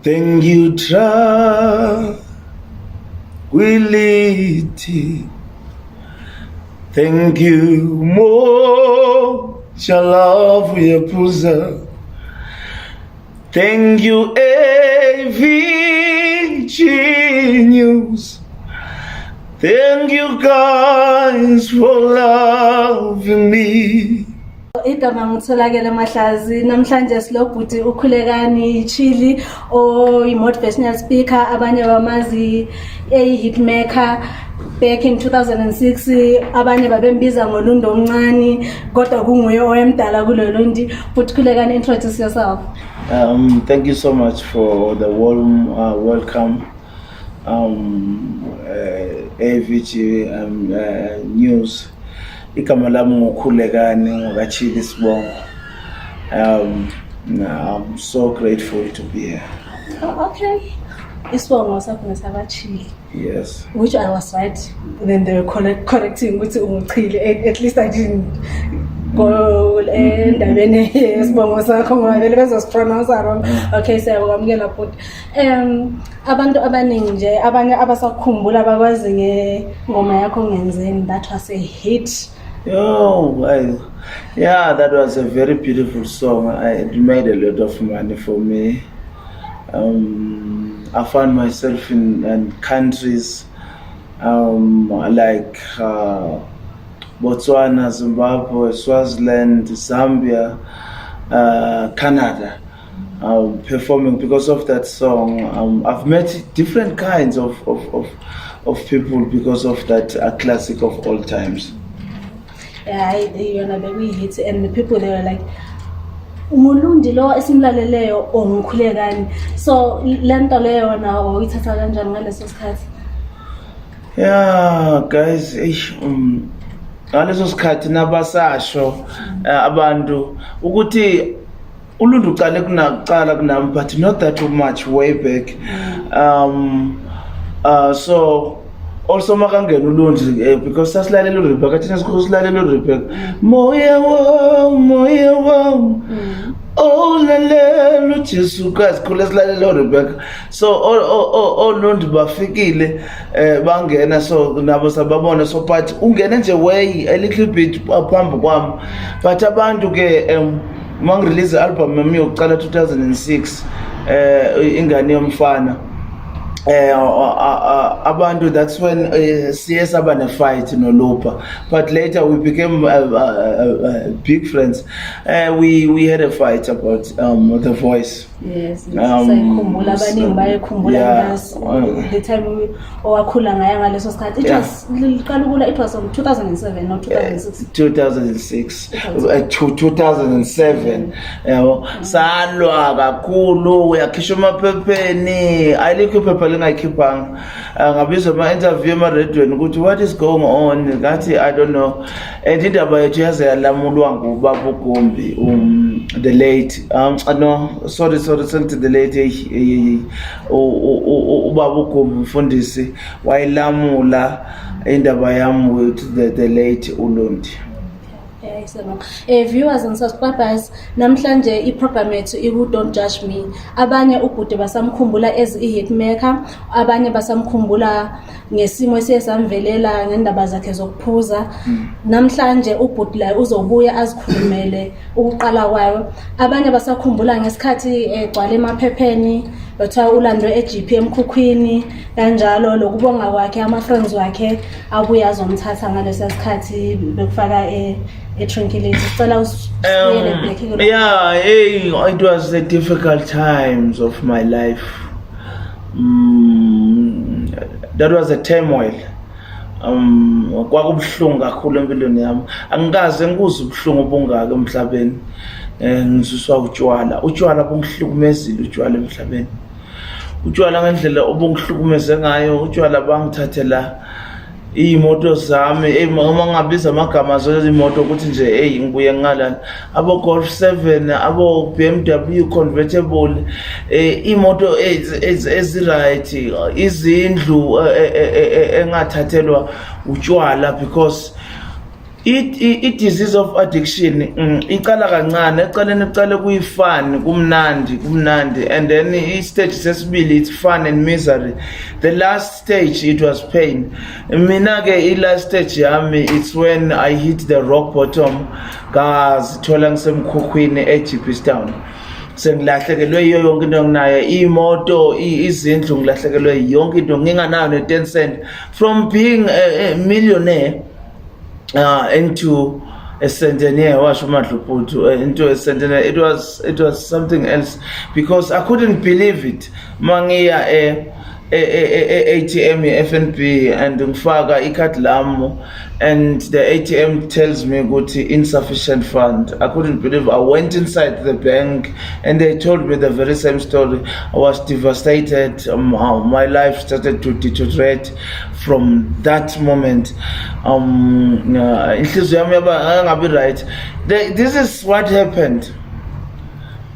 Thank you, Tranquility. Thank you, more love your puza. Thank you, AVG News. Thank you guys for loving me. Igama ngitholakele Mahlazi namhlanje silobhuti ukhulekani Chili motivational speaker abanye bamazi hitmaker back in 2006 abanye babembiza ngolundo omncane kodwa kunguye oyemdala kulolundi but Khulekani, introduce yourself. Thank you so much for the warm welcome. AVG News. Igama lami ngokhulekani Chili sibongo. I'm so grateful to be here. Oh, okay. Isibongo sakho ngesakaChili. Yes. Which I was right. Then they were correcting ukuthi unguChili. At least I didn't go endabeni isibongo sakho ngoba vele bezosipronounce wrong. Okay, siyabonga but abantu abaningi nje abanye abasakhumbula bakwazi ngengoma yakho ngenzeni that was a hit. Yeah, that was a very beautiful song. It made a lot of money for me. I found myself in countries like Botswana, Zimbabwe, Swaziland, Zambia, Canada, performing because of that song. I've met different kinds of people because of that classic of all times. Yeah, yona bekuyi-hit and the people they were like ngulundi lo esimlaleleyo ongukhulekani, so lento leyo wona uyithatha kanjani ngaleso sikhathi? Yeah guys, ngaleso sikhathi nabasasho abantu ukuthi ulundu uqale kunaqala kunami but not that much way back. So also makangena ulundi because sasilalela uRebecca thina sikhosilalela uRebecca moya wo oh lalela uJesu kazi khule silalela uRebecca, so olundi bafikile bangena, so nabo sababona, so but ungena nje way a little bit phambi kwami, but abantu ke mangirelease album yami yokuqala 2006 ingane yomfana. Abantu, that's when CS abane fight no Lopa, but later we became big friends. We had a fight about The Voice. Yes, sayikhumbula abaningi bayekhumbula the time owakhula ngaya ngaleso sikhathi. It was qalukula, it was on 2007 or 2006. 2006 2007 yabo salwa kakhulu, uyakhishwa emaphepheni, ayilikho iphepha lengayikhiphanga, ngabizwa ama-interview ema-radioweni ukuthi what is going on, ngathi I don't know, and indaba yethu yaze yalamulwa ngubaba uGumbi, the late no sorry sent the late ubaba uGumbi mfundisi wayilamula indaba yami with the late uLundi. Viewers and subscribers, namhlanje iprogram yethu iku Don't Judge Me. Abanye ubhuti basamkhumbula as hitmaker, abanye basamkhumbula ngesimo esiyesamvelela ngendaba zakhe zokuphuza. Namhlanje ubhuti la uzobuya azikhulumele ukuqala kwayo. Abanye basakhumbula ngesikhathi egcwala emaphepheni, bethiwa ulandwe eGP emkhukhwini kanjalo, lokubonga kwakhe ama friends wakhe abuya azomthatha ngaleso sikhathi bekufaka Tranquility. Yeah, it was the difficult times of my life. That was a turmoil. Kwakubuhlungu kakhulu empilweni yami. Angikaze ngikuze ubuhlungu obungaka emhlabeni. Ngizuswa utshwala bungihlukumezile utshwala emhlabeni. Utshwala ngendlela obungihlukumeze ngayo, utshwala bangithathela imoto zami, uma ngabiza amagama zonke imoto ukuthi nje ngibuye ngalana, abo Golf 7, abo BMW convertible, imoto right, izindlu engathathelwa utshwala because I-disease of addiction iqala kancane, eqaleni iqale kuyi-fun, kumnandi, and then i-stage sesibili it's fun and misery. The last stage it was pain. Mina ke i-last stage yami it's when I hit the rock bottom, ngazithola ngisemkhukhwini eGehena. Sengilahlekelwe yiyo yonke into nginayo, imoto, izindlu, ngilahlekelwe yonke into, nginganayo ne-10 cent from being a millionaire into a centenaire. Into a centenaire. It was something else, because I couldn't believe it. Mangiya ATM FNB and ngifaka ikhadi lami, and the ATM tells me ukuthi insufficient fund. I couldn't believe. I went inside the bank and they told me the very same story. I was devastated. My life started to deteriorate from that moment. Inhliziyo yami yangabi right. This is what happened.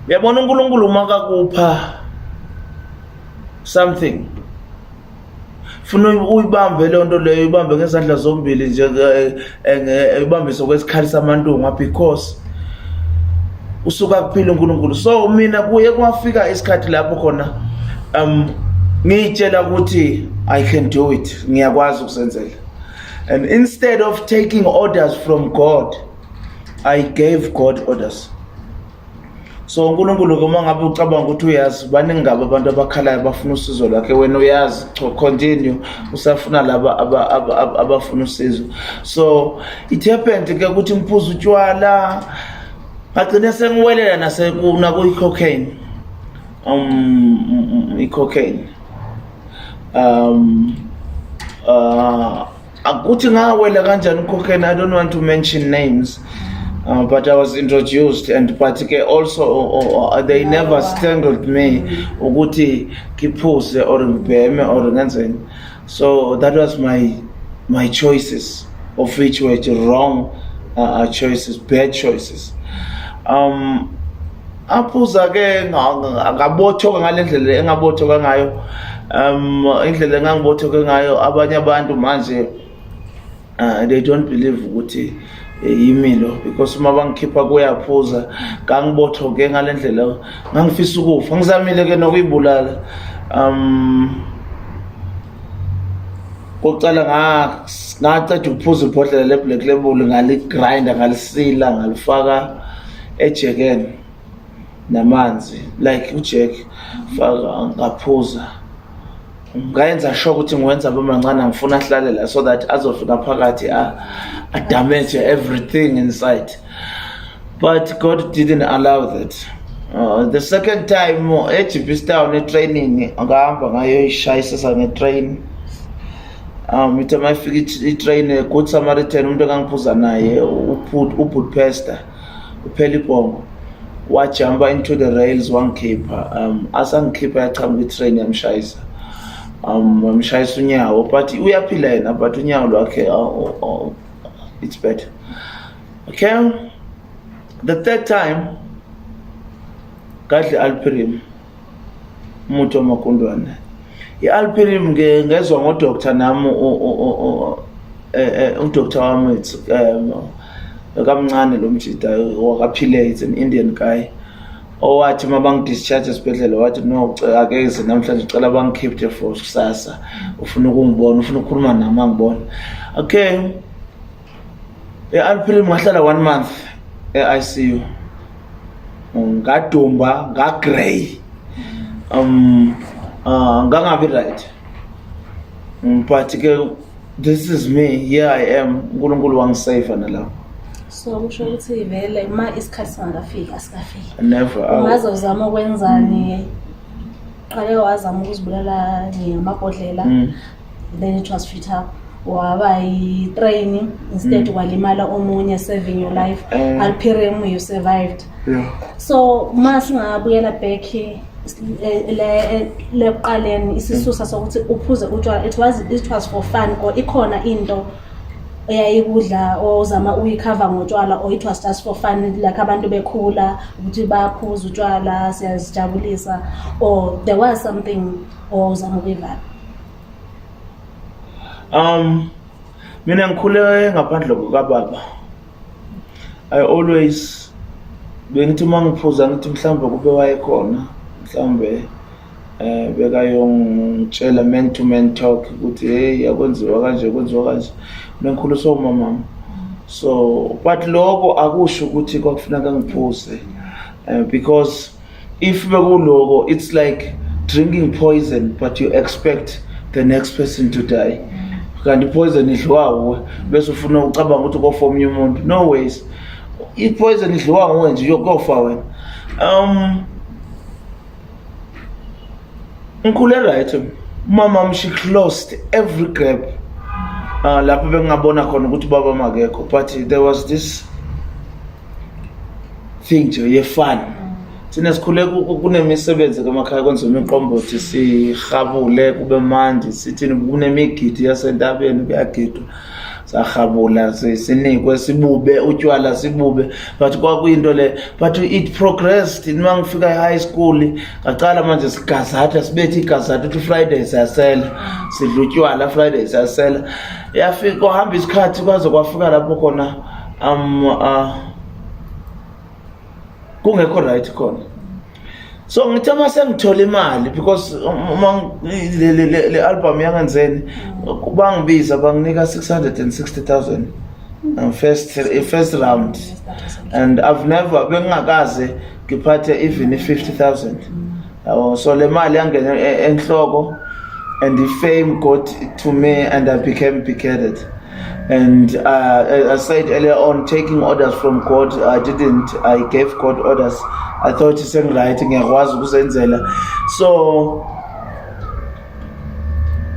Yabona uNkulunkulu makakupha something, funa uyibambe le nto leyo, ibambe ngezandla zombili nje, ibambise kwesikhali samantunga, because usuka kuphila uNkulunkulu. So mina kuye kwafika isikhathi lapho khona ngitshela ukuthi I can do it, ngiyakwazi ukusenzela. And instead of taking orders from God, I gave God orders. So uNkulunkulu uma ngabe ucabanga ukuthi uyazi baningi ngabe abantu abakhalayo bafuna usizo lakhe, wena uyazi, continue, usafuna laba abafuna usizo. So it happened ke ukuthi ngiphuza utshwala, ngagcina sengiwelela nasekuna kuyi-cocaine. I-cocaine. Akuthi ngawela kanjani cocaine, I don't want to mention names. But I was introduced, and particularly also they never strangled me ukuthi ngiphuze or ngibheme or ngenzeni. So that was my choices, of which were wrong choices, bad choices. Aphuza ke ngabothoka ngalendlela engabothoka ngayo, indlela engangibothoke ngayo. Abanye abantu manje they don't believe ukuthi yimilo, because uma bangikhipha kuyaphuza, ngangibothoke ngalendlela, ngangifisa ukufa, ngizamile ke nokuyibulala. Kokucala ngaceda ukuphuza ibhodlela le-Black Label, ngaligrinda, ngalisila, ngalifaka eGehena namanzi like uJack, faka ngaphuza. Ngayenza sure ukuthi ngiwenza abamancane, ngifuna ahlale la so that azofika phakathi damage everything inside. But God didn't allow that. The second time eGehena training, ngahamba ngayo ishayisa ngetrain. Ithe mayifika itrain, Good Samaritan, umuntu engangiphuza naye ubut pastor uphela ibhongo, wajumpa into the rails, wangikhipha. Asangikhipha yachama itrain yamshayisa. Wamshayisa unyawo, but uyaphila yena, but unyawo lwakhe it's better. Okay, the third time gadli alpirim, umuthi wamakundwane. I-alpirim ngezwa ngodoctor nami, udoctor wami kamncane lo mjida wakaphile, it's an Indian guy, owathi uma bangidischarge esibhedlela wathi no, akeze namhlanje ucela bangikhiphe for kusasa, ufuna ukungibona, ufuna ukukhuluma nami angibona. Okay, e-alpirim ngahlala 1 month e-ICU, ngadumba, ngagrey, ngangabi right. But this is me, here I am, uNkulunkulu wangisave nalapho. So kusho ukuthi vele ma isikhathi singafika asikafiki. Never. Ungaze uzama ukwenzani, qale wazama ukuzibulala ngamabhodlela, then it was fatal. Waba i-training, instead walimala omunye, saving your life. Alpirim, you survived. Yeah. So ma singabuyela back leqaleni isisusa sokuthi uphuze utshwala, it was for fun, or ikhona into eyayikudla ozama uyikhava ngotshwala, or it was just for fun, like abantu bekhula ukuthi baphuza utshwala siyazijabulisa, or there was something ozama ukuyivala? Mina ngikhule ngaphandle kukababa. I always bengithi mangiphuza ngithi mhlawumbe kube wayekhona mhlawumbe bekayongitshela man to man talk ukuthi hey yakwenziwa kanje kwenziwa kanje nengikhuluso umama. So but lokho akusho ukuthi kwakufuneka ngiphuze because if bekuloko it's like drinking poison but you expect the next person to die. Kanti poison idliwa bese ufuna ucabanga ukuthi kofa omunye umuntu. No ways. I-poison idliwa nguwe nje yokofa wena. Ngikhule right. Mama she closed every gap. Lapho bengabona khona ukuthi baba makekho, but there was this thing nje yefun. Thina sikhule kunemisebenzi emakhaya kwenziwa imiqombothi sihabule kube mandi sithi kunemigidi yasentabeni kuyagidwa sahabula sinikwe sibube utywala sibube but kwakuyinto le but it progressed mangifika high school ngaqala manje sigazatha sibethe igazatha uthi Friday siyasela sidla utywala Friday siyasela yafika uhamba isikhathi kwaze kwafika lapho khona kungekho right khona. So ngithi uma sengithola imali because le album yangenzeni bangibiza banginika 660,000 first round and I've never bengingakaze ngiphathe even 50,000. So le mali yangena enhloko and the fame got to me and I became big-headed. And I said earlier on, taking orders from God, I gave God orders. I thought it's writing was ukuzenzela. So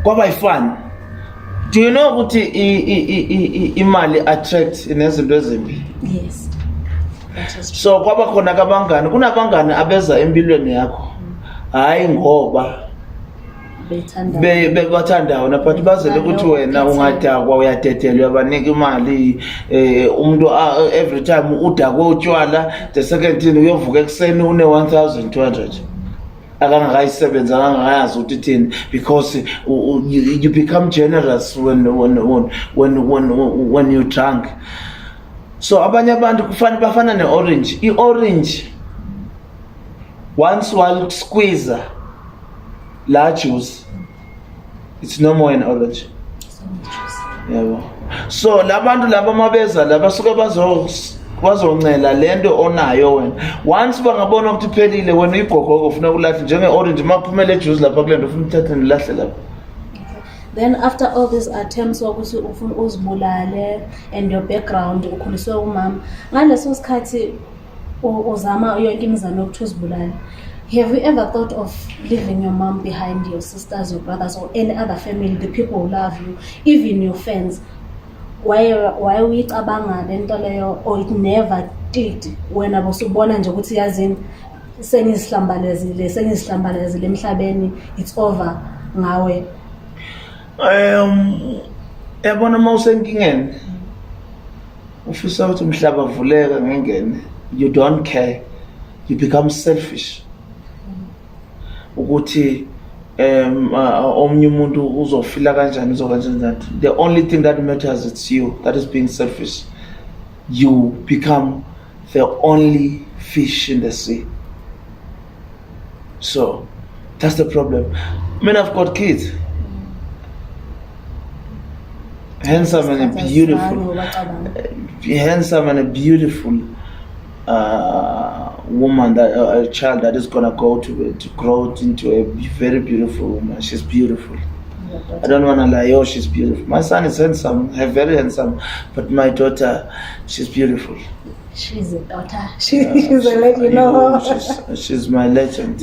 kwaba fun. Do you know ukuthi imali attract inezinto ezimbi? Yes. That is true. So kwaba khona kabangani, kunabangani abeza empilweni yakho. Hayi ngoba bebathandayo na but bazele ukuthi wena ungadakwa uyadedelwa banika imali umuntu every time udakwe utshwala the second thing uyovuka ekseni une 1200 akangakayisebenza akangayazi ukuthi thini because you become generous when you drunk. So abanye abantu kufanele bafana neorange. I-orange once while squeeze la juice it's no more an orange. Yebo. So labantu laba mabeza laba suka bazoncela lento onayo wena once bangabona ukuthi phelile wena igogoko ufuna ukulahle njenge orange maphumele juice lapha kulento ufuna uthathe nilahle lapha. Then after all these attempts ukuthi ufuna uzibulale and your background ukhuliswe umama ngaleso sikhathi uzama yonke imizamo yokuthi uzibulale. Have you ever thought of leaving your mom behind, your sisters, your brothers, or any other family, the people who love you, even your friends? Why we abanga lento leyo or it never did when abosubona nje ukuthi yazini senizihlambalezile emhlabeni it's over ngawe? Yabona mawusenkingeni ufisa ukuthi umhlaba vuleka ngengene, you don't care, you become selfish. Ukuthi omunye umuntu uzofila kanjani uzokanjani. The only thing that matters it's you. That is being selfish. You become the only fish in the sea. So that's the problem. I mean, I've got kids, handsome and a beautiful woman, that a child that is gonna go to grow into a very beautiful woman. She's beautiful. I don't wanna lie. Oh, she's beautiful. My son is handsome, very handsome, but my daughter, she's beautiful. She's a daughter. She's a legend, you know. She's my legend.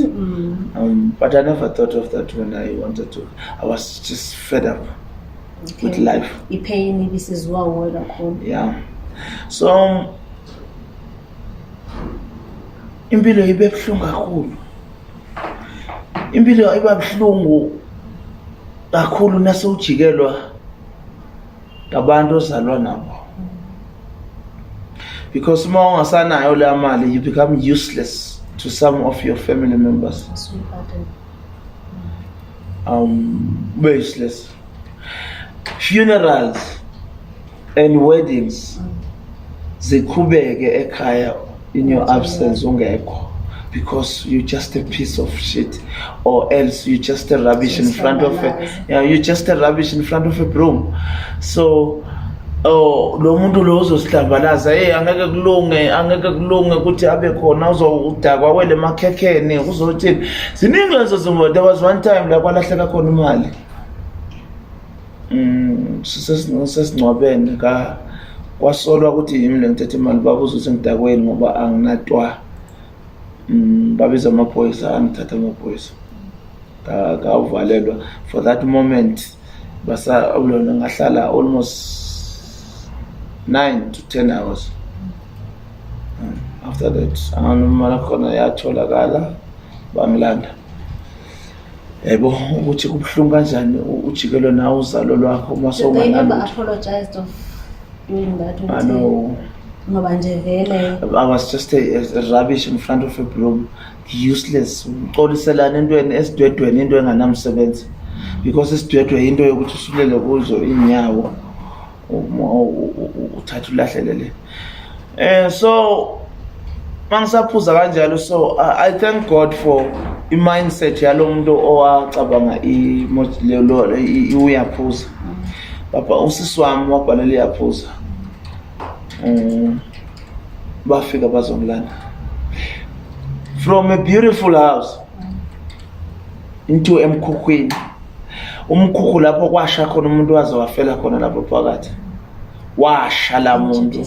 But I never thought of that when I wanted to. I was just fed up with life. Yeah. So impilo ibe buhlungu kakhulu. Impilo iba buhlungu kakhulu nasewujikelwa ngabantu ozalwa nabo. Because uma ungasanayo le mali, you become useless to some of your family members. Useless. Funerals and weddings ziqhubeke ekhaya in your absence ungekho, because you're just a piece of shit, or else you're just a rubbish in front of you're just a rubbish in front of a broom. So lo muntu lo uzosihlambalaza angeke kulunge ukuthi abe khona uzodakwa wele makhekheni uzothini ziningi lezo zinto. There was one time la kwalahleka khona imali sesingcwabene kwasolwa ukuthi yimi lengithethe imali babuza ukuthi ngidakweni ngoba anginatwa. Babiza amaphoyisa, angithatha amaphoyisa kawuvalelwa. For that moment ulona ngahlala almost 9 to 10 hours. After that angamala khona yatholakala bangilanda. Yebo ukuthi kubhlungu kanjani ujikelo nawo uzalo lwakho uma sowunganalo. They never apologized of doing that. I know. Ngoba nje vele I was just a rubbish in front of a broom, useless. Uxoliselana entweni esidwedweni into enganamsebenzi, because isidwedwe into yokuthi usulele kuzo inyawo uthatha ulahlelele. So mangisaphuza kanjalo, so I thank God for i-mindset yalo muntu owacabanga uyaphuza. Papa usisi wami wabhalela iyaphuza. Bafika bazongilanda from a beautiful house into emkhukhwini. Umkhukhu lapho kwasha khona umuntu waze wafela khona lapho phakathi. Washa la muntu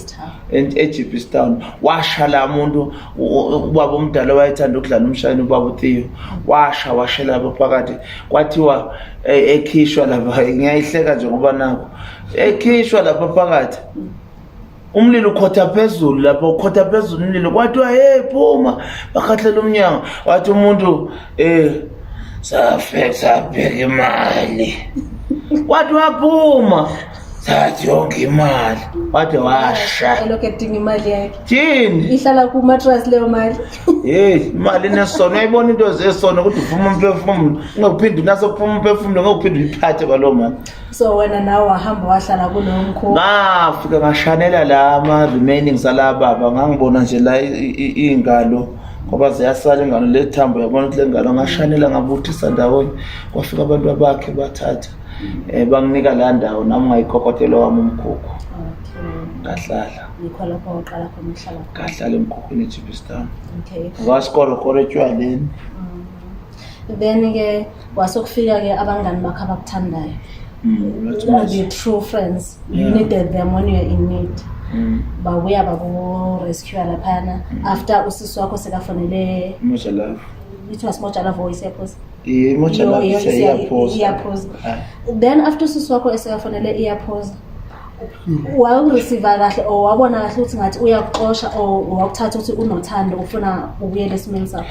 eGehena, washa la muntu ubaba omdala wayethanda ukudlala umshayini ubaba uTheo, washela lapho phakathi. Kwathiwa ekhishwa lapha, ngiyayihleka nje ngoba nako ekhishwa lapho phakathi. Umlilo ukhotha phezulu lapho, ukhotha phezulu umlilo, kwathiwa hey phuma, bakhathela umnyango. Wathi umuntu sabheka imali, wathi waphuma sathi yonke imali, wathi washa. Elokadinga imali yakhe thini ihlala ku mattress leyo mali. Imali nesono, uyayibona into zesono ukuthi uphuma umphefumulo ungakuphindi nasokuphuma umphefumulo ngokuphindi uyiphathe kwalo mali. So wena nawe wahamba wahlala kulowo mkhulu? Ngafika ngashanela la ama-remainings alababa, ngangibona nje la iy'ngalo ngoba ziyasala ingalo lethambo, yabona ukuthi le ngalo ngashanela ngabuthisa ndawonye. Kwafika abantu abakhe bathatha banginika la ndawo, nami ngayikokotela wami umkhukhu. Ngahlala yikho lapho waqala khona ukuhlala khona? Ngahlala emkhukhwini eGehena. Okay. Ngasikoro etshwaleni. Then ke wasokufika ke abangani bakho abakuthandayo. The true friends, you needed them when you are in need. Babuya baku-rescue laphana after usisi wakho sekafonele Mojalove. It was Mojalove voice yaphosa. Mojalove iyaphosa. Then after usisi wakho sekafonele iyaphosa, wawureceive kahle or wabona kahle ukuthi ngathi uyakuxosha or wakuthatha ukuthi unothando ufuna ubuyele esimeni sakho?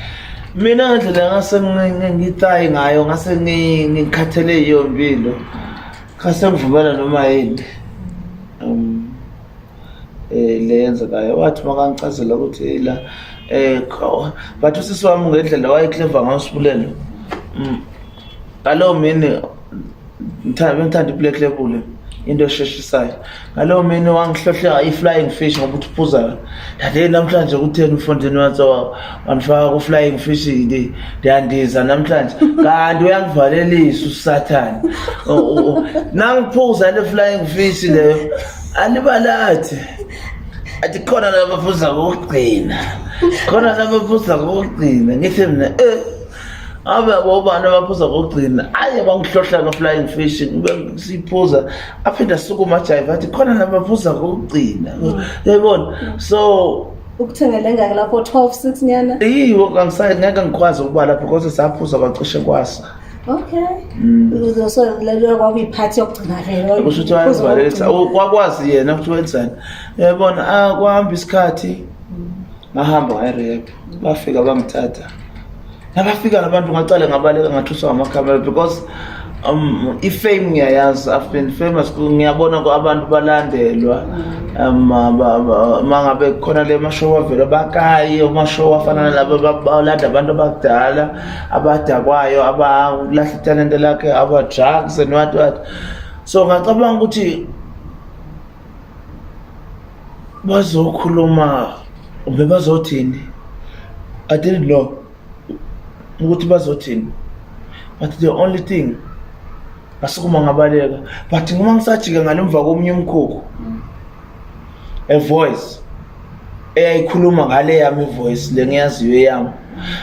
Mina ndlela ngase ngitayi ngayo, ngase ngikhathele iyo mpilo, ngase ngivumela noma yini leyenzekayo. Wathi makangichazela ukuthi la but usisi wami ngendlela wayeclever ngawusibulelo. Ngalowo mini ngithanda i-black label, into esheshisayo. Ngalowo mini wangihlohlela i-flying fish ngoba uthi uphuza nje namhlanje ku-10 ufondeni wathi wanifaka ku-flying fish ndiyandiza namhlanje, kanti uyangivalelisa usathane. Nangiphuza le flying fish leyo alibalathi athi khona labaphuza kokugcina, khona labaphuza kokugcina. Ngithi mina abe bobani abaphuza kokugcina, aye bangihlohla no-flying fish siphuza aphinda sukuma jive athi khona labaphuza kokugcina. Yayibona, so ukuthengele ngake lapho 12-6 nyana. Ngeke ngikwazi ukubala because saphuza bacishe kwasa. Okay. So lelo kwakuyiphathi yokugcina vele. Kusho ukuthi wayezivalela wakwazi yena ukuthi wenzani. Yayibona kwahamba isikhathi ngahamba nge-rehab, bafika bangithatha. Nabafika nabantu ngacala ngabaleka ngathuswa ngamakhamera because ifame ngiyayazi, I've been famous, ngiyabona abantu balandelwa. Mangabe khona le mashow avela bakayi, amashow afana nalabo balanda abantu abadala abadakwayo abalahla italente lakhe, aba drugs and what. So ngacabanga ukuthi bazokhuluma bebazothini. I didn't know ukuthi bazothini, but the only thing asukuma ngabaleka, but ngoma ngisajika ngalemva komunye umkhukhu, a voice eyayikhuluma ngale yami voice le ngiyaziyo yami,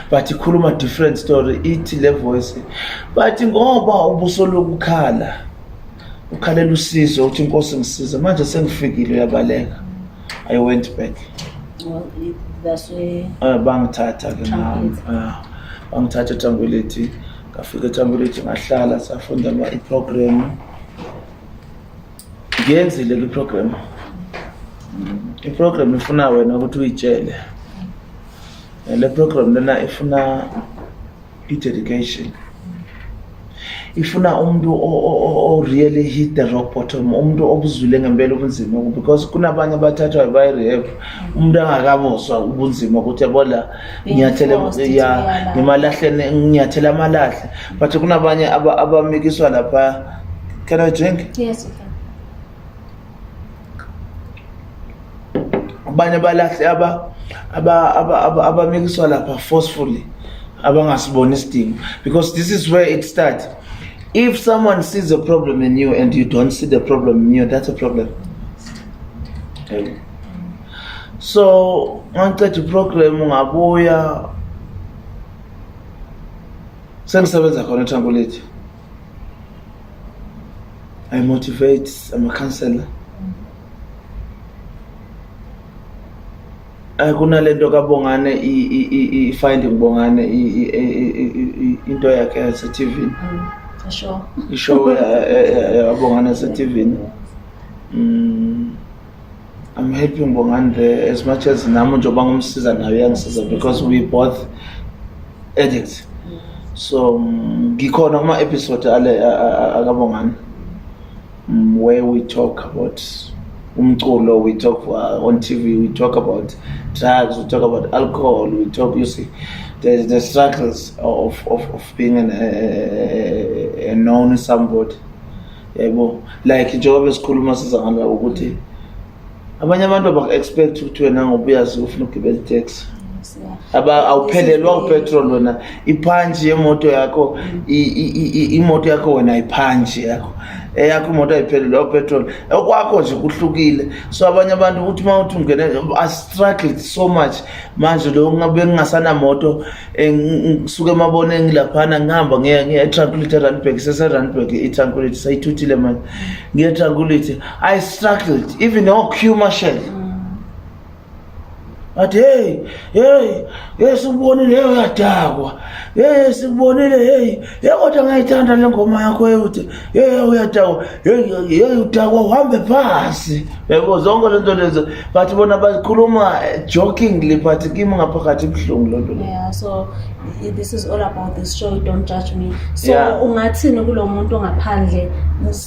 but ikhuluma different story, ithi le voice but ngoba ubuso lokukhala ukhalela usizo uthi inkosi ngisize manje sengifikile uyabaleka. I went back. Well, that's where Bangithatha ke nami. Bangithatha eThangweleti, ngafika eThangweleti ngahlala safunda iprogram. Ngiyenzile le program. Iprogram ifuna wena ukuthi uyitshele. Le program lena ifuna i-dedication. Ifuna umuntu o really hit the rock bottom, umuntu obuzwile ngempela ubunzima, because kunabanye abathathwa by rehab umuntu angakabuzwa ubunzima ukuthi yabona ngiyathela ya ngimalahle ngiyathela amalahle, but kunabanye abamikiswa lapha. Can I drink? yes, you can. Abanye balahle abamikiswa lapha forcefully abangasiboni isidingo, because this is where it starts. If someone sees a problem in you and you don't see the problem in you, that's a problem. Okay. So, ngicela program ngabuya sengisebenza khona eThangweleti. I motivate, I'm a counselor. Kunalento kaBongane i-finding Bongane into yakhe ese-TV. Sure. Ishow Bongane ese-TV. I'm helping Bongane there as much as nami njengoba ngumsiza naye uyangisiza, because we both addicts. So ngikhona kuma episode akaBongane where we talk about umculo, we talk on TV, we talk about drugs, we talk about alcohol, we talk, you see, the struggles of being a known somebody. Like njengoba esikhuluma sizangana ukuthi abanye abantu abak-expect ukuthi wena ngobuyazi ufuna ukugibela itaxi. Awuphelelwa upetrol wena, iphanji yemoto yakho, imoto yakho wena iphanji yakho. Eyakho imoto ayiphelelwa upetrol. Okwakho nje kuhlukile. So abanye abantu uthi mawuthi ungene I struggled so much manje lo ngabe ngingasana moto ngisuke emabone ngilaphana ngihamba ngiya eTranquility Randburg, sese-Randburg iTranquility sayithuthile manje. Ngiya eTranquility I struggled even no queue marshal. But hey, sikubonile uyadakwa. Sikubonile kodwa ngayithanda le ngoma yakho ukuthi uyadakwa. Udakwa uhambe phansi. Yebo zonke lento lezo, but bona bakhuluma jokingly, but kimi ngaphakathi ibhlungu lonto le. Yeah, so this is all about this show, Don't Judge Me. So Yeah. ungathini kulo muntu ongaphandle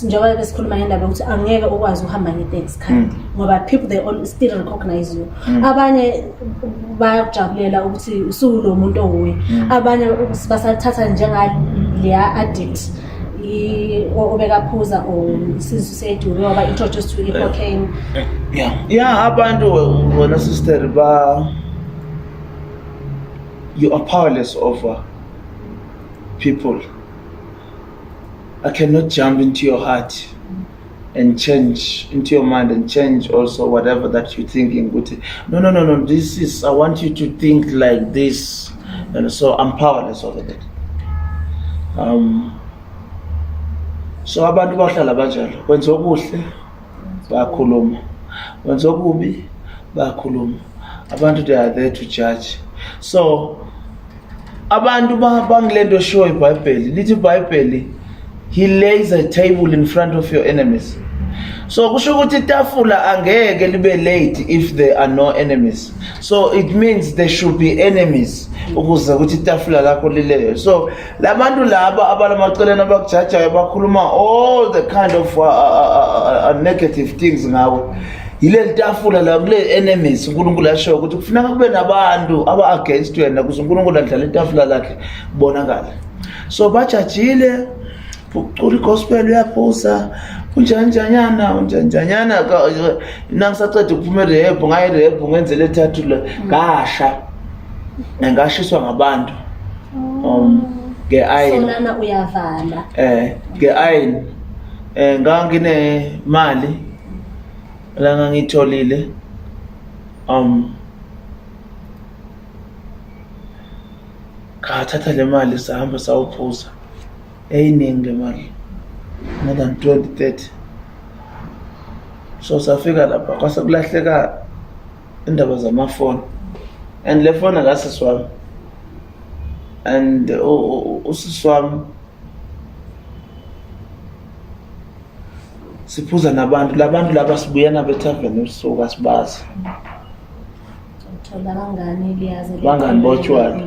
njengoba besikhuluma ngendaba ukuthi angeke ukwazi uhamba ngeteksi khandi ngoba people they all still recognize you. Abanye bayajabulela ukuthi usulo muntu owuye. Abanye basathatha njengaleya addict obekaphuza or sizu sethu ngoba introduced to cocaine. Yeah, abantu wena sister you are powerless over people. I cannot jump into your heart and change into your mind and change also whatever that you're thinking. No. This is, I want you to think like this. And so I'm powerless over that. So abantu bahlala banjalo. Wenza okuhle bayakhuluma. Wenza okubi bayakhuluma. Abantu they are there to judge. So abantu bangilento show iBhayibheli lithi iBhayibheli he lays a table in front of your enemies. So kusho ukuthi itafula angeke libe late if there are no enemies. So it means there should be enemies ukuze ukuthi itafula lakho lileyo. So labantu laba abalamaceleni abakujajayo bakhuluma all the kind of negative things ngawe. Yile tafula la kule enemies uNkulunkulu asho ukuthi kufuneka kube nabantu aba against wena ukuze uNkulunkulu adlale itafula lakhe bonakala. So bajajile ucula igospel uyaphuza unjanjanyana nangisaceda ukuphuma erehab ngaye erehab ngenze le thathu la ngasha ngashiswa ngabantu nge-iron sonana uyavala nge-iron ngangine mali la ngangitholile ngathatha le mali sahamba sawuphuza eyiningi le mali more than 20-30 so safika lapha kwase kulahleka indaba zamafoni and le phone akasisi wami and usisi wami siphuza nabantu labantu laba sibuyana bethaveni ebusuku asibazi bangani botshwala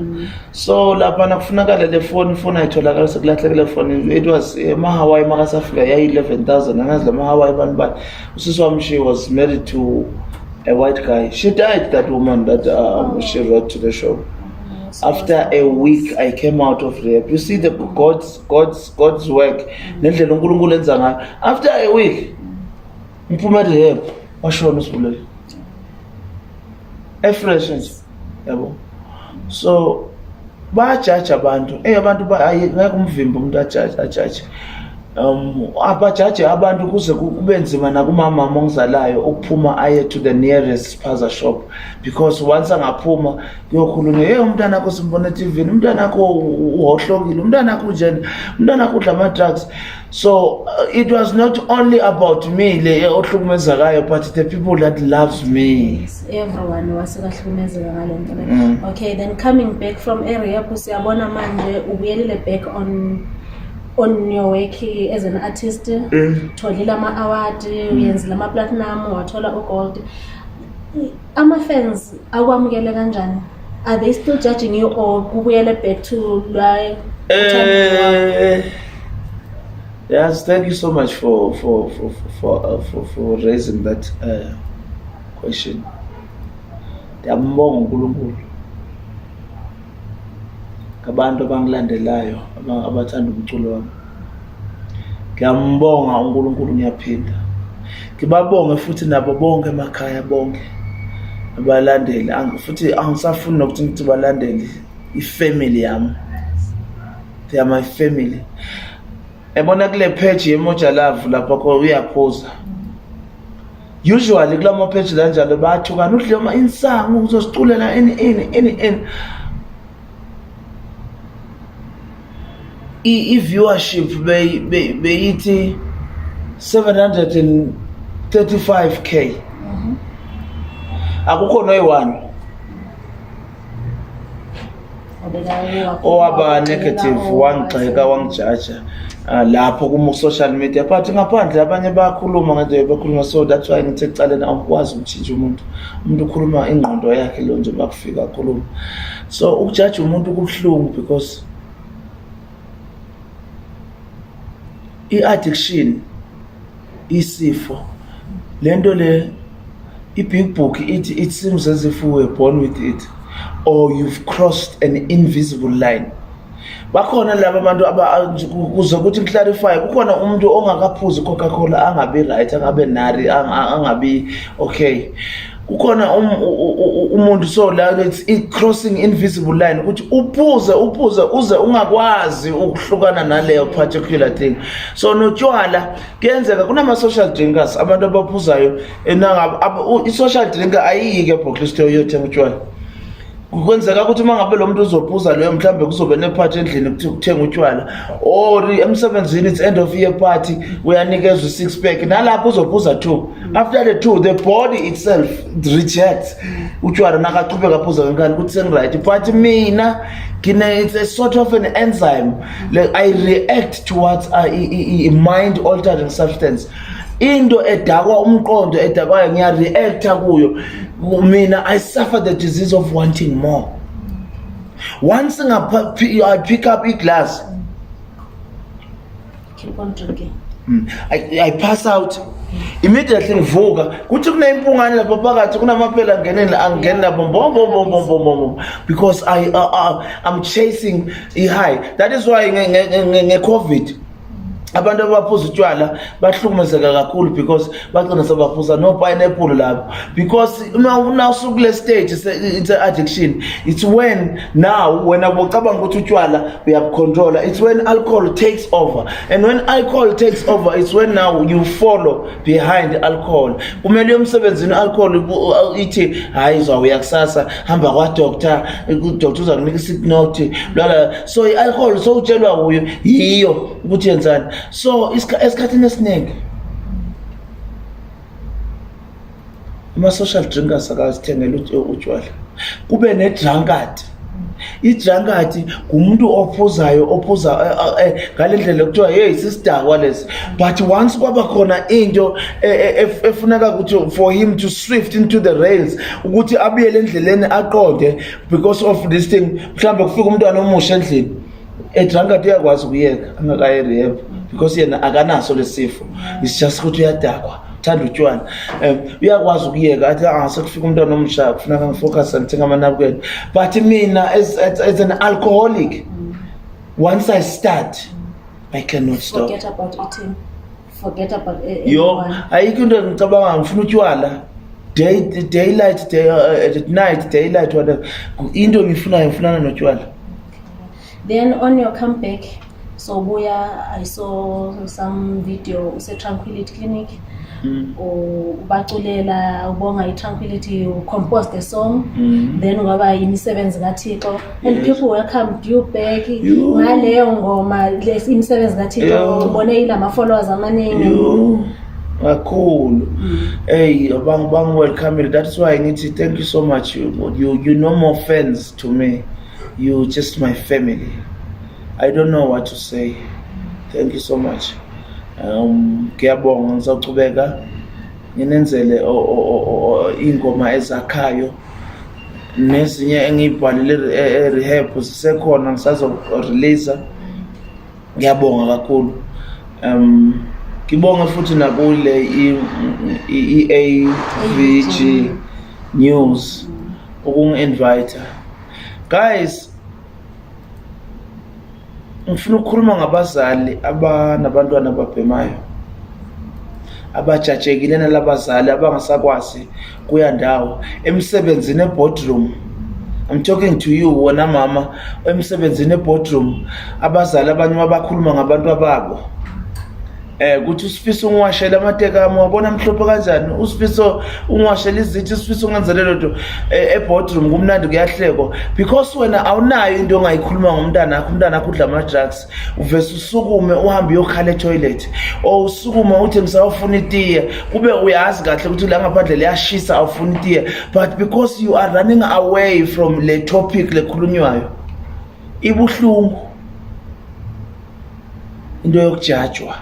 so lapha nakufunakala le phone ayitholakala sekulahlekele phone it was mahawaii makasafika yayi 11,000 angazi la mahawaii bani usisi wami she was married to a white guy. She died, that woman that she wrote to the show. After a week I came out of rehab. You see the God's work. After a week ngiphuma rehab washona usibulele fresh yabo. So bajaji abantu abantu ngeke umvimba umuntu ajaji abajaji abantu kuze kube nzima nakumama ongizalayo ukuphuma aye to the nearest spaza shop because once angaphuma kuyokhulunywa umntana wakho simbona TV umntana wakho uhohlokile umntana wakho njani umntana wakho udla ama drugs. So it was not only about me le ohlukumezakayo but the people that loves me. Everyone was kahlukumezeka ngalento. Okay, then coming back from area siyabona manje ubuyelile back on your work as an artist, tholile ama-award, uyenzile ama-platinum, wathola u-gold. Ama-fans akwamukele kanjani? Are they still judging you or kubuyele back to like yes, thank you so much for raising that question. Ngiyambonga uNkulunkulu abantu abangilandelayo abathanda umculo wami. Ngiyambonga uNkulunkulu ngiyaphinda. Ngibabonge futhi nabo bonke emakhaya bonke abalandeli futhi angisafuni nokuthi ngithi balandeli ifamily yami. They are my family. Ebona kule page yeMoja Love lapha ko uyaphoza. Usually kulama page kanjalo bathukana udlema insangu uzosiculela any i-viewership beyithi 735k. Akukho noyi-1 owaba negative wangixeka wangijaja lapho kuma social media but ngaphandle abanye bayakhuluma ngento bakhuluma. So that's why ngithe ecaleni awukwazi ukutshintsha umuntu ukhuluma ingqondo yakhe lo nje makufika akhuluma. So ukujaja umuntu kubuhlungu because i-addiction isifo lento le i-big book it seems as if we were born with it or you've crossed an invisible line. Bakhona laba abantu kuze ukuthi ngiclarify kukhona umuntu ongakaphuzi Coca-Cola angabe right angabe nari angabe okay. Kukhona umuntu so la it's crossing invisible line ukuthi uphuze uze ungakwazi ukuhlukana naleyo particular thing. So notshwala kuyenzeka kunama social drinkers abantu abaphuzayo i-social drinker ayike bhoklisto yothenga utshwala. Kwenzeka ukuthi mangabe lo muntu uzophuza leyo mhlambe kuzobe nephathi endlini ukuthenga utshwala or emsebenzini it's end of year party uyanikezwe 6 pack nalapho uzophuza 2. After the 2 the body itself rejects utshwala nakaqhubeka phuza ngani ukuthi sengiright but mina it's a sort of an enzyme like I react towards a mind altering substance. Into edakwa umqondo edakwayo ngiya reacta kuyo. Mina I suffer the disease of wanting more. Once I pick up a glass, keep on drinking. I pass out immediately ngivuka kuthi kunempungane lapha phakathi kunamaphela angena bom because I'm chasing a high. That is why nge COVID abantu abaphuza utshwala bahlukumezeka kakhulu because bagcina sebaphuza no pineapple lapho, because now sukule stage it's an addiction. It's when now when abocabanga ukuthi utshwala uyabucontrola, it's when alcohol takes over, and when alcohol takes over it's when now you follow behind alcohol. Kumele umsebenzini alcohol ithi hayi uzawuya kusasa hamba kwa doctor, doctor uzakunika isick note bla, so alcohol so utshelwa kuyo yiyo ukuthi yenzani. So esikhathini esiningi ama-social drinkers akazithengela utshwala, kube ne-drunkard. I-drunkard ngumuntu ophuzayo ngale ndlela ekuthiwa hey sisidakwa lesi, but once kwaba khona into efuneka ukuthi for him to swift into the rails ukuthi abuyele endleleni aqonde because of this thing, mhlawumbe kufika umntwana omusha endlini, drunkard uyakwazi ukuyeka angakayi rehab because yena akanaso lesifo, it's just ukuthi uyadakwa thanda utshwala. Uyakwazi ukuyeka athi sekufika umntwana omusha kufuneka ngifocus ngithenga amanabukeni. But mina as an alcoholic, once I start I cannot stop. Forget about eating, forget about yo ayikho into ngicabanga ngifuna utshwala daylight at night, daylight whatever, into ngifuna notshwala. Then on your comeback, so Buya, I saw some video, say Tranquility Clinic, ubaculela ubonga i-Tranquility, you composed the song, then ngaba imisebenzi kaThixo, and people welcomed you back. Ngaleyo ngoma imisebenzi kaThixo ubone ilama followers amaningi. Cool. Hey, bang welcome. That's why I need to thank you so much. You no more fans to me. You just my family. I don't know what to say. Thank you so much. Ngiyabonga ngizaqhubeka nginenzele ingoma ezakhayo nezinye engibhalile rehab sisekhona ngisazo release. Ngiyabonga kakhulu. Ngibonga futhi nakule ABG News ukungi-invite. Guys, ngifuna ukukhuluma ngabazali abanabantwana ababhemayo, abajajekile nalabazali abangasakwazi kuya ndawo emsebenzini eboardroom. I'm talking to you wona mama emsebenzini eboardroom, abazali abanye abakhuluma ngabantu ababo. Kuthi uSifiso ungiwashela amateka ami wabona mhlophe kanjani, uSifiso ungiwashela izithi, uSifiso ungenzele lento eboardroom kumnandi kuyahleko, because wena awunayo into ongayikhuluma ngomntana wakho. Umntana wakho udla ama-drugs, uvese usukume uhambe uyokhala etoilet, or usukume uthi ngisawufuna itiye, kube uyazi kahle ukuthi la ngaphandle liyashisa awufuna itiye, but because you are running away from le topic lekhulunywayo, ibuhlungu into yokujajwa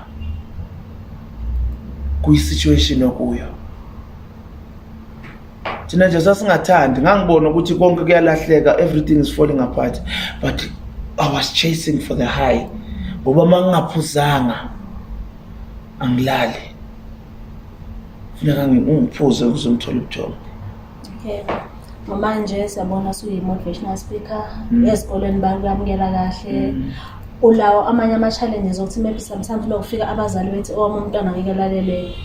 kuyi-situation okuyo. Thina nje sasingathandi, ngangibona ukuthi konke kuyalahleka, everything is falling apart, but I was chasing for the high. Ngoba mangingaphuzanga angilali, funeka ngiphuze ukuze ngithole ubuthongo. Okay, manje siyabona uyi-motivational speaker, esikoleni bayamukela kahle. Ulawo amanye ama-challenges ukuthi maybe sometimes lokufika abazali bethi umntwana ngeke lalele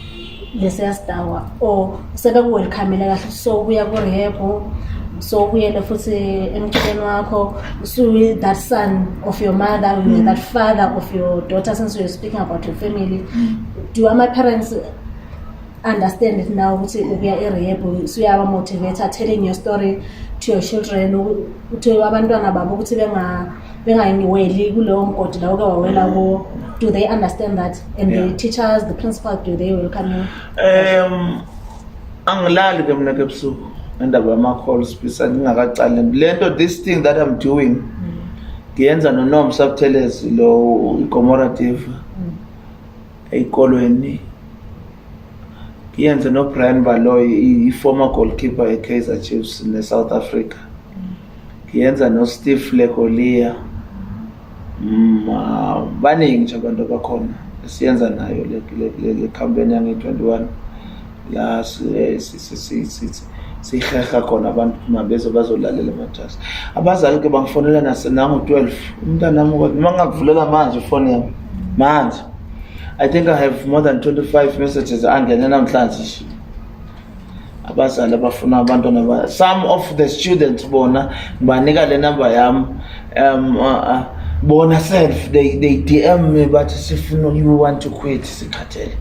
lesiyasidawa, or sebekuwelchamele kahle, so ubuya ku-rehab, so ubuyele futhi emculweni wakho, so that son of your mother, that father of your daughter, since you're speaking about your family. Do my parents understand it now ukuthi ubuya e-rehab, so uyaba-motivate telling your story to your children, ukuthi abantwana babo ukuthi bengayiweli kuleyo mgodi la uke wawela kuwo? Do they understand that? And the teachers, the principal, do they welcome you? Angilali ke mina ke busuku endaba yama-calls bisa ngingakacali lento. This thing that I'm doing ngiyenza noNom Subtelezi lo i-commemorative eyikolweni, ngiyenza noBrian Baloyi i-former goalkeeper eKaizer Chiefs ne-South Africa, ngiyenza noSteve Lekolia. Baningi nje abantu abakhona siyenza nayo le campaign yange-21 la siheha khona abantu mabeze bazolalela amathasi. Abazali ke bangifonela nango-12 umntana wami, uma ngakuvulela manje ifoni yami manje I think I have more than 25 messages angene namhlanje abazali abafuna abantwana some of the students bona ngibanika le number yami bona self they DM me but sifuna you want to quit sikhathele,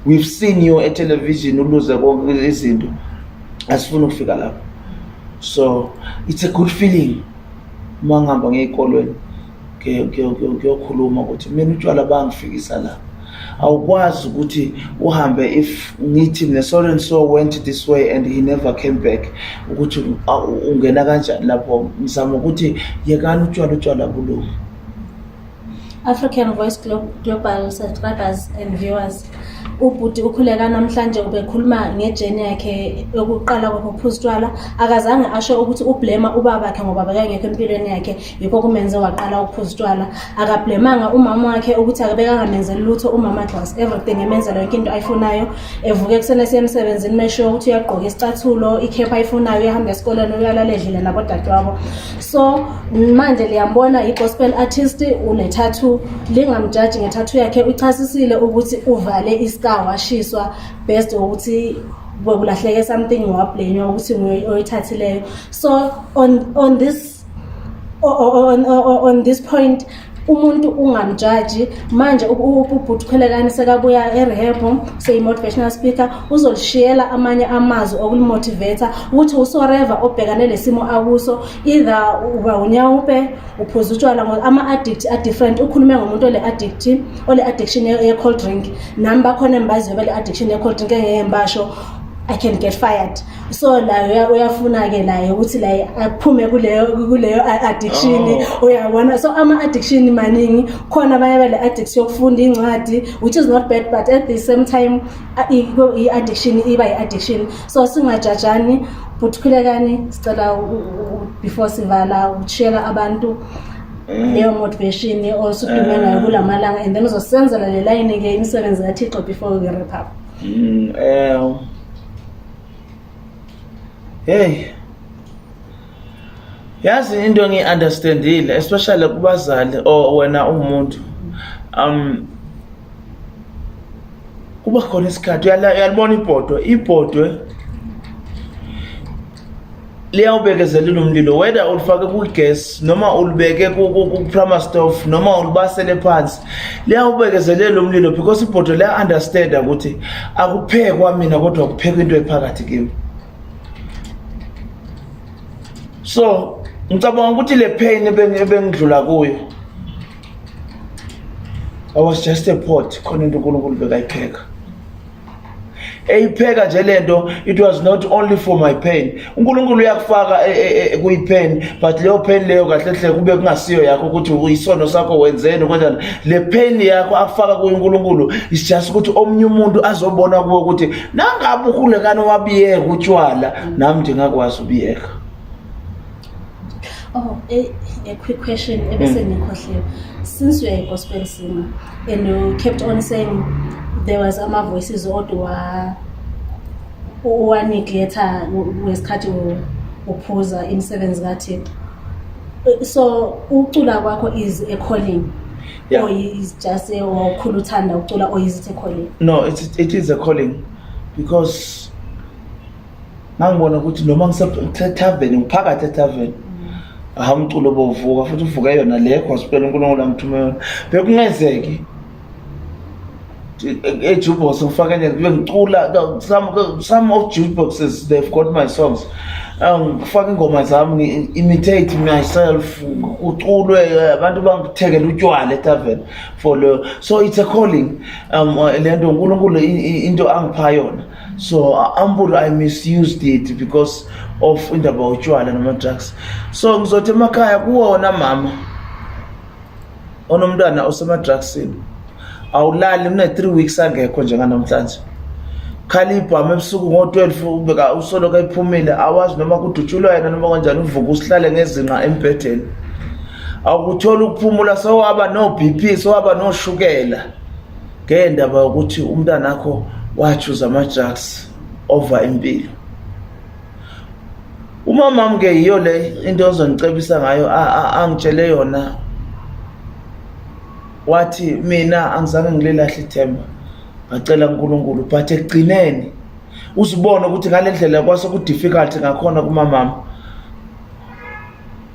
we've seen you at television uluze konke izinto asifuna ukufika lapho. So it's a good feeling mangihamba ngezikolweni ngiyokhuluma ukuthi mina utshwala bangifikisa la. Awukwazi ukuthi uhambe if ngithi ne so and so went this way and he never came back ukuthi ungena kanjani lapho. Ngizama ukuthi yekani utshwala bulo. African Voice Global subscribers and viewers, ubhuti ukhuleka namhlanje ubekhuluma ngejourney yakhe yokuqala kokuphuza utshwala. Akazange asho ukuthi ublame ubaba wakhe ngoba bekangekho empilweni yakhe yikho kumenze waqala ukuphuza utshwala. Akablemanga umama wakhe ukuthi akabekangamenze lutho. Umama wakhe was everything, emenzela yonke into ayifunayo. Evuke kusena emsebenzini mesho ukuthi uyagqoka isicathulo, ikhepa ayifunayo, uyahamba esikoleni, uyalala edlile nabo dadewabo. So manje liyambona i-gospel artist unethathu, lingamjudge ngethathu yakhe. Uchasisile ukuthi uvale iscar washiswa based ukuthi bekulahleke something wablame ukuthi uyithathileyo. So on this point umuntu ungamjudge. Manje ubhuti Khulekani sekabuya erehab, seyi-motivational speaker, uzolishiyela amanye amazwi okulimotivate ukuthi usoreva obhekane lesimo akuso, either uba unyawupe uphuza utshwala ngoba ama-addict are-different. Ukhulume ngomuntu ole-addiction ye-cold drink, nami bakhona embaziyo bale-addiction ye-cold drink engeke mbasho I can get fired. So la uyafuna-ke naye ukuthi la aphume kuleyo addiction. Uyabona, so ama-addiction maningi. Khona abanye bale addiction yokufunda incwadi, which is not bad, but at the same time i-addiction iba i-addiction. So singajajani. But Khulekani sicela before sivala ushare abantu leyo motivation also dume ngayo kulamalanga, and then uzosenzela le line ke imisebenzi kaThixo before we wrap up. Hey, yazi into ngi-understandile especially kubazali or wena umuntu kuba khona isikhathi uyalibona ibhodwe liyawubekezelela umlilo, whether ulifake ku-gas noma ulibeke ku-primer stove noma ulibasele phansi, liyawubekezelela umlilo because ibhodwe liya-understand ukuthi akuphekwa mina kodwa kuphekwa into ephakathi kimi. So ngicabanga ukuthi le pain ebengidlula kuyo I was just a pot, khona into uNkulunkulu bekayipheka. Eyipheka nje lento, it was not only for my pain. uNkulunkulu uyakufaka kuyi-pain, but leyo pain leyo kahle hle kube kungasiyo yakho ukuthi uyisono sakho wenzeni kanjani. Le pain yakho afaka kuNkulunkulu is just ukuthi omunye umuntu azobona kuwe ukuthi nangabe uKhulekani wabiyeka utshwala nami nje ngakwazi ubiyeka. Oh, a quick question. Since you are a gospel singer and you kept on saying there was ama voices odwa uwanegleta wesikhathi uphuza imisebenzi kaThixo, so ucula kwakho is a calling, yeah, or is just a ukhuluthanda ucula, or is it a calling? No, it is a calling because ngangibona ukuthi noma ngisethaveni ngiphakathi ethaveni ahamculo bovuka futhi uvuka yona le gospel uNkulunkulu angithume yona bekungezeki jukebox ngifaka nje ngicula some of jukeboxes they've got my songs ngifaka ingoma zami imitate myself uculwe abantu bangithekela utshwala etavern for lo, so it's a calling lento uNkulunkulu into angipha yona. So I misused it because of indaba utshwala noma drugs. So ngizothi emakhaya kuwona mama onomntwana osema drugsini awulali mna 3 weeks angekho njenganamhlanje. Khalipha ebusuku ngo12 ubeka usolo kayiphumile awazi noma kudutshulwa yena noma kanjani uvuka usihlale ngezinqa embedeni. Awukuthola ukuphumula, sowaba no BP, sowaba no shukela ngendaba ukuthi umntwana wakho wachuza ama drugs over impilo. Umama mke yiyo le into ozongicebisa ngayo angitshele yona wathi mina angizange ngilelahle ithemba ngacela uNkulunkulu but ekugcineni uzibona ukuthi ngale ndlela kwase ku difficult ngakhona kumamama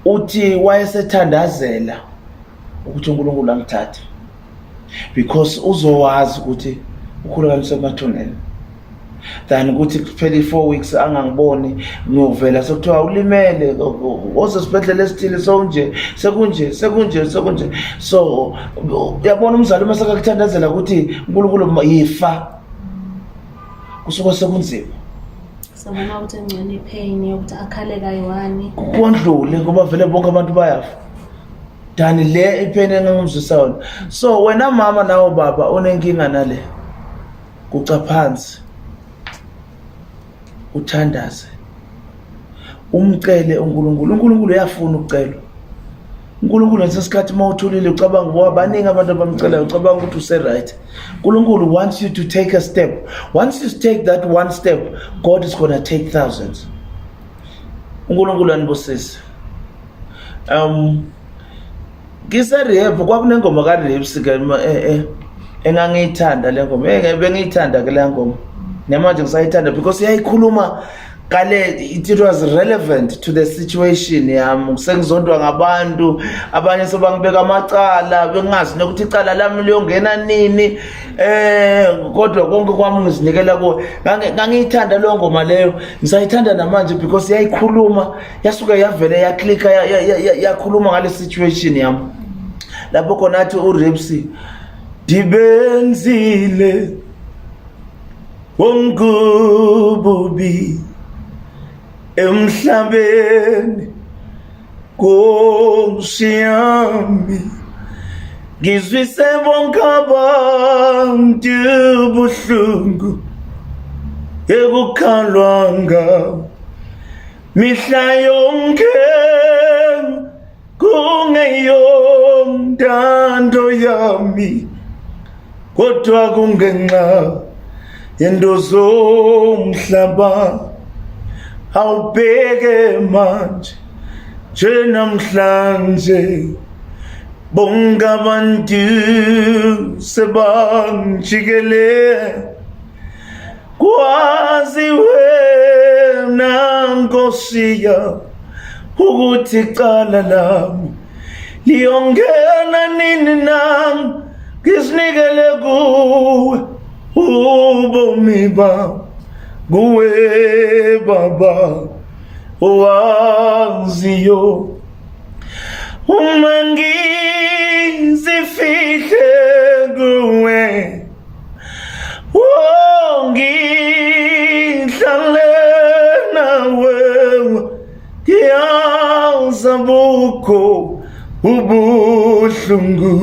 uthi wayesethandazela ukuthi uNkulunkulu angithathe because uzowazi ukuthi ukhulekani semathuneni than ukuthi kuphela 4 weeks angangiboni ngovela sekuthiwa ulimele osesibhedlela esithile sekunje so uyabona umzali uma sekakuthandazela ukuthi uNkulunkulu yifa kusuka sekunzima sabona ukuthi engcene ipain yokuthi akhale kayiwani kondlule ngoba vele bonke abantu bayafa dani le ipain engangumzisa yona so wena mama nawo baba onenkinga nale kuca phansi uthandaze umcele uNkulunkulu uyafuna ukucela uNkulunkulu ngesikhathi mawuthulile ucabanga ngoba baningi abantu abamcelayo ucabanga ukuthi use right uNkulunkulu wants you to take a step. Once you take that one step, God is going to take thousands. uNkulunkulu anibusise. Ngisa rehab kwakunengoma ka Raps ke engangiyithanda le ngoma bengiyithanda ke le ngoma namanje ngisayithanda because yayikhuluma kale it was relevant to the situation yami sengizondwa ngabantu abanye sobangibeka amacala bengazi nokuthi icala lami liyongena nini kodwa konke kwami ngizinikela ko ngangiyithanda lo ngoma leyo ngisayithanda namanje because yayikhuluma yasuka yavele yaklicka yakhuluma ngale situation yami lapho khona athi uRaps dibenzile wongububi emhlabeni Nkosi ngizwise bonke abantu buhlungu ekukhalwa ngawo mihla yonke kungeyomntando yami kodwa kungenxa yento zomhlaba awubheke manje nje namhlanje bonke abantu sebangijikele kwazi wena Nkosi ukuthi icala lami liyongena nini nami ngizinikele kuwe ubomi bami kuwe baba owaziyo uma ngizifihle kuwe ngihlale nawe ngiyaza bukho ubuhlungu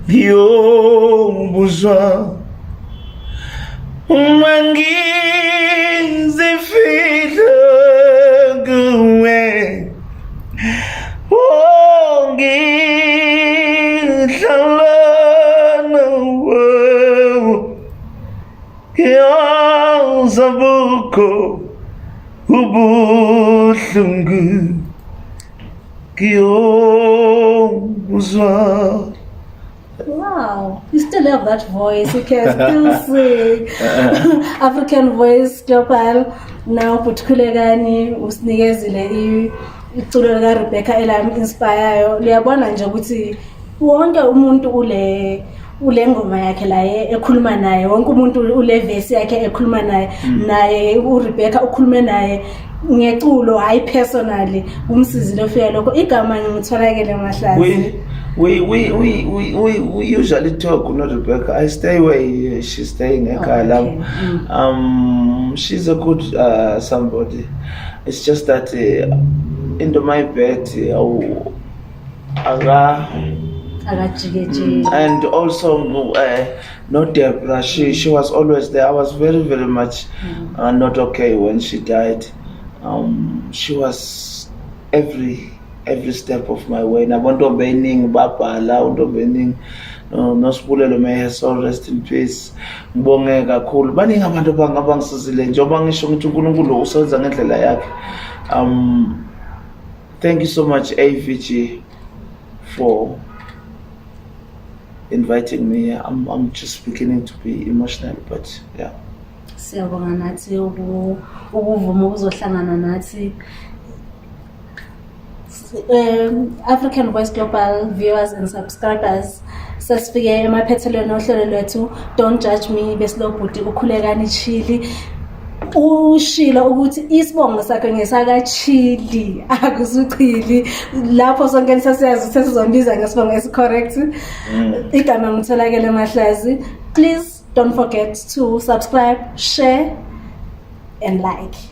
ngiyobuzwa uma ngizifihle kuwe ngihlala nawe ngiyaza bukho ubuhlungu ngiyobuzwa. Wow, you still have that voice. You can still sing. African voice, global. Now, Khulekani usinikezile iculo lika Rebecca elami inspire. Liyabona nje ukuthi wonke umuntu ule ngoma yakhe la ekhuluma naye, wonke umuntu ule verse yakhe ekhuluma naye, naye uRebecca ukhulume naye ngeculo hayi personally umsizile ofika lokho igama ngimtholakele mahlazi. We usually talk, not Rebecca. I stay where she's staying. Okay. She's a good somebody. It's just that into my bed, and also not Deborah. She was always there. I was very much not okay when she died. She was every step of my way. Nabantu bening babhala unto bening nosibulelo may her soul rest in peace. Ngibonge kakhulu baningi abantu abangisizile njengoba ngisho ukuthi uNkulunkulu usenza ngendlela yakhe. Thank you so much AVG for inviting me here. I'm just beginning to be emotional, but yeah. Siyabonga nathi ukuvuma ukuzohlangana nathi. African Voice Global viewers and subscribers, sasifike emaphethelweni ohlelo lwethu Don't Judge Me besilobhuti ukhulekani Chili. Ushilo ukuthi isibongo sakhe ngesaka Chili akusuchili lapho sonke sasiyazi sesizombiza ngesibongo esicorrect. Igama ngitholakele Mahlazi. Please don't forget to subscribe, share and like.